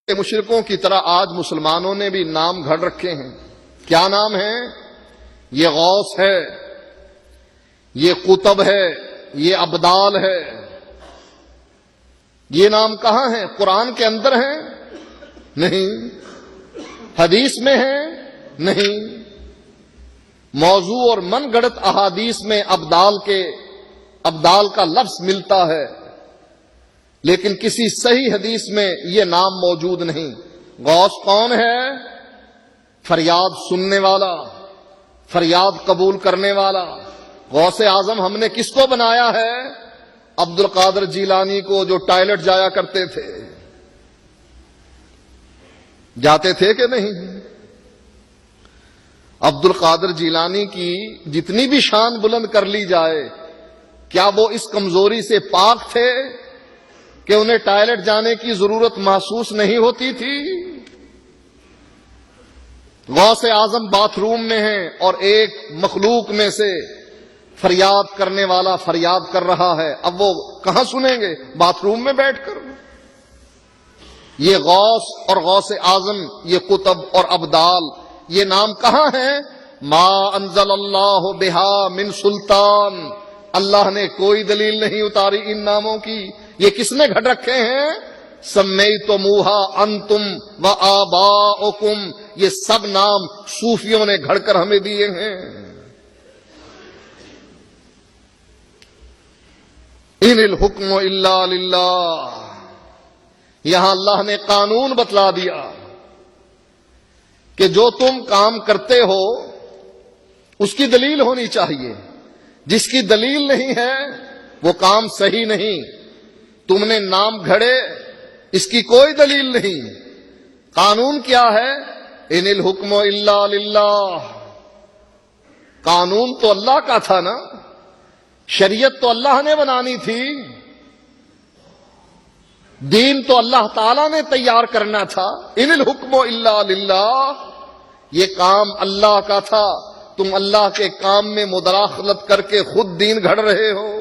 مشرکوں کی طرح آج مسلمانوں نے بھی نام گھڑ رکھے ہیں۔ کیا نام ہے؟ یہ غوث ہے، یہ قطب ہے، یہ ابدال ہے۔ یہ نام کہاں ہیں؟ قرآن کے اندر ہیں؟ نہیں۔ حدیث میں ہیں؟ نہیں۔ موضوع اور من گھڑت احادیث میں ابدال کا لفظ ملتا ہے، لیکن کسی صحیح حدیث میں یہ نام موجود نہیں۔ غوث کون ہے؟ فریاد سننے والا، فریاد قبول کرنے والا۔ غوث اعظم ہم نے کس کو بنایا ہے؟ عبد القادر جیلانی کو، جو ٹائلٹ جایا کرتے تھے۔ جاتے تھے کہ نہیں؟ عبد القادر جیلانی کی جتنی بھی شان بلند کر لی جائے، کیا وہ اس کمزوری سے پاک تھے کہ انہیں ٹائلٹ جانے کی ضرورت محسوس نہیں ہوتی تھی؟ غوث اعظم باتھ روم میں ہیں اور ایک مخلوق میں سے فریاد کرنے والا فریاد کر رہا ہے، اب وہ کہاں سنیں گے؟ باتھ روم میں بیٹھ کر۔ یہ غوث اور غوث اعظم، یہ قطب اور ابدال، یہ نام کہاں ہیں؟ ما انزل اللہ بہا من سلطان، اللہ نے کوئی دلیل نہیں اتاری ان ناموں کی۔ یہ کس نے گھڑ رکھے ہیں؟ سمیتموہا انتم و آباؤکم، یہ سب نام صوفیوں نے گھڑ کر ہمیں دیے ہیں۔ ان الحکم الا للہ، یہاں اللہ نے قانون بتلا دیا کہ جو تم کام کرتے ہو اس کی دلیل ہونی چاہیے۔ جس کی دلیل نہیں ہے وہ کام صحیح نہیں۔ تم نے نام گھڑے، اس کی کوئی دلیل نہیں۔ قانون کیا ہے؟ ان الحکم الا للہ، قانون تو اللہ کا تھا نا، شریعت تو اللہ نے بنانی تھی، دین تو اللہ تعالی نے تیار کرنا تھا۔ ان الحکم الا للہ، یہ کام اللہ کا تھا، تم اللہ کے کام میں مداخلت کر کے خود دین گھڑ رہے ہو۔